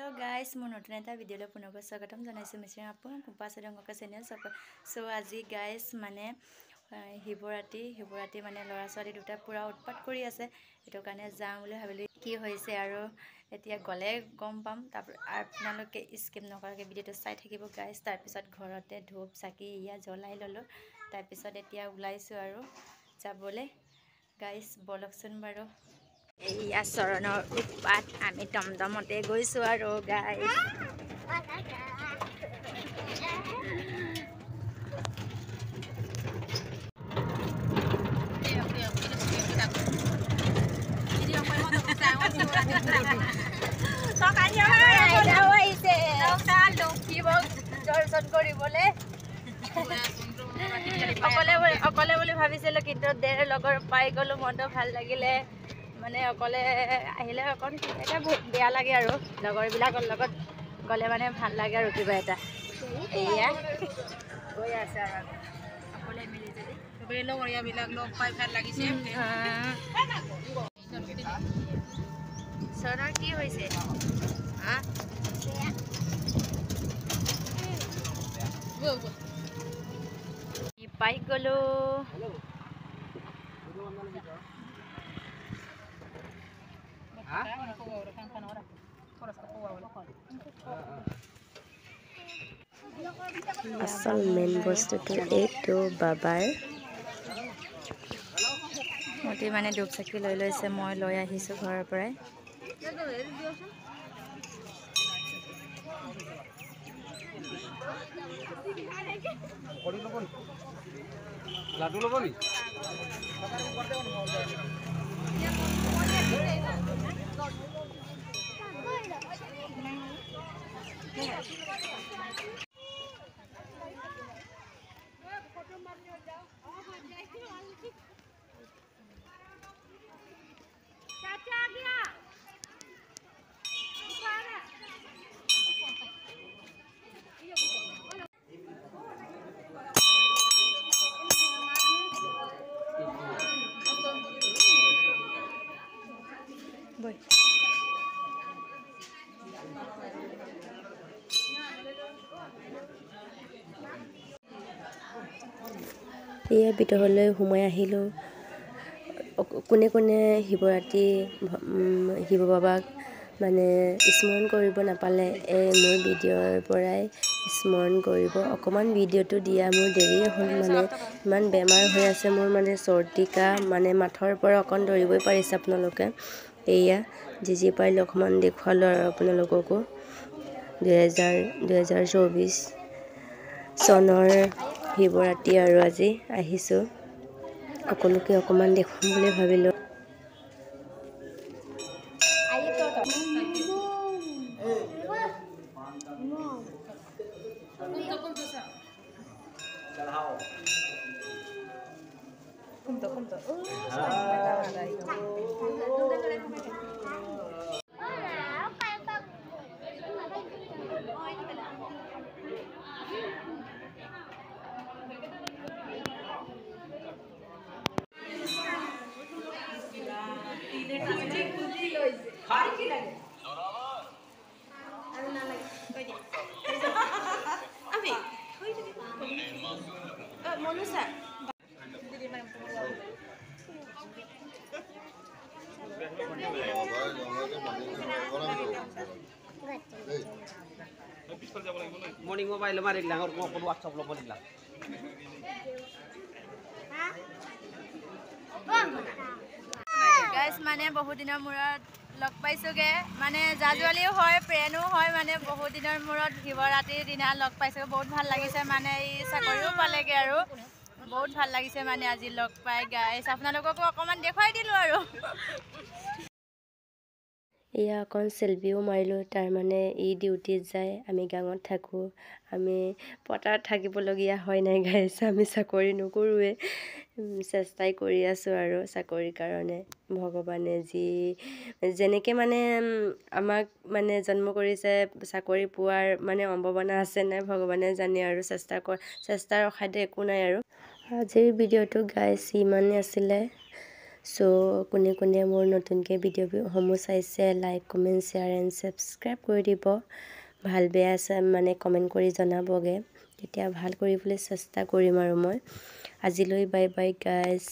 Hello guys मोर नतुन एटा भिडिओले पुनः स्वागतम जनाइछु mister आपन कुपासे रंगका चैनल सो আজি गाइस माने हिबराती माने लरा छाली दुटा पूरा उत्पात करि আছে এটো কানে যাম বুলি ভাবিলি কি হৈছে আৰু এতিয়া গলে গম পাম তাৰ আপোনালোকে স্কিপ নকৰাকে ভিডিওটো চাই থাকিব গাইস তাৰ পিছত ঘৰতে ধূপ চাকি ইয়া জ্বলাই ললো তাৰ পিছত এতিয়া উলাইছো আৰু যাবলে গাইস বলকচোন বাৰু এয়া চৰণৰ উৎপাত আমি টমটমতে গৈছো আৰু গাইস দৰ্শন কৰিবলে অকলে বুলি ভাবিছিলো কিন্তু দেৰ লগৰ পাই গলো মনটো ভাল লাগিলে মানে অকলে আহিলে অকন এটা বেয়া লাগে আৰু লগৰ বিলাকৰ লগত গলে মানে ভাল লাগে আৰু কিবা এটা এয়া গৈ আছে আৰু অকলে মিলি যদি সবে লগৰীয়া বিলাক লগ পাই ভাল লাগিছে সনৰ কি হৈছে হা কি পাই গলো আসল মেইন বস্তুটো এইটো বাবাৰ মতি মানে ধূপ চাকি লৈ লৈছে মই লৈ আহিছো ঘৰৰ পৰাই লাডু লবনি এয়া ভিতৰলৈ সোমাই আহিলো কোনে কোনে শিৱৰাত্ৰি শিৱ বাবাক মানে স্মৰণ কৰিব নাপালে এই মোৰ ভিডিঅ'ৰ পৰাই স্মৰণ কৰিব অকমান ভিডিঅ'টো দিয়া মোৰ দেৰি হ'ল মানে ইমান বেমাৰ হৈ আছে মোৰ মানে চৰ্দিকা মানে মাথৰ পৰা অকন ধৰিবই পাৰিছে আপোনালোকে এয়া যি পাৰিলে অকমান দেখুৱালো আৰু আপোনালোককো 2024 চনৰ শিৱৰাত্ৰি আৰু আজি আহিছো সকলোকে অকমান দেখুৱাম বুলি ভাবিলো মৰ্নিং মোবাইল মাৰি দিলাম আৰ কোন WhatsApp লব দিলাম গাইস মানে বহুত দিনৰ মূৰত লগ পাইছোগে মানে জাজুৱালিও হয় প্ৰেনো হয় মানে বহুত দিনৰ মূৰত শিৱৰাত্ৰিৰ দিনা লগ পাইছো বহুত ভাল লাগিছে মানে এই চাকৰিও পালেগে আৰু বহুত ভাল লাগিছে মানে আজি লগ পাই গাইস আপোনালোককো অকমান দেখাই দিলো আৰু এয়া অকণ সেলফিও মাৰিলো তাৰ মানে ই ডিউটিত যায় আমি গাঙত থাকো আমি পটাত থাকিবলগীয়া হয় নাই গাইস আমি চাকৰি নকৰোৱে চেষ্টাই কৰি আছো আৰু চাকৰিৰ কাৰণে ভগৱানে যেনেকে মানে আমাক মানে জন্ম কৰিছে চাকৰি পোৱাৰ মানে সম্ভাৱনা আছে নাই ভগৱানে জানে আৰু চেষ্টাৰ অসাধ্য একো নাই আৰু আজিৰ ভিডিঅ'টো গাইস ইমানে আছিলে চ' কোনে কোনে মোৰ নতুনকৈ ভিডিঅ'সমূহ চাইছে like comment share and subscribe কৰি দিব। ভাল বেয়া মানে কমেণ্ট কৰি জনাবগৈ, তেতিয়া ভাল কৰিবলৈ চেষ্টা কৰিম আৰু মই। আজিলৈ বাই বাই গাইজ।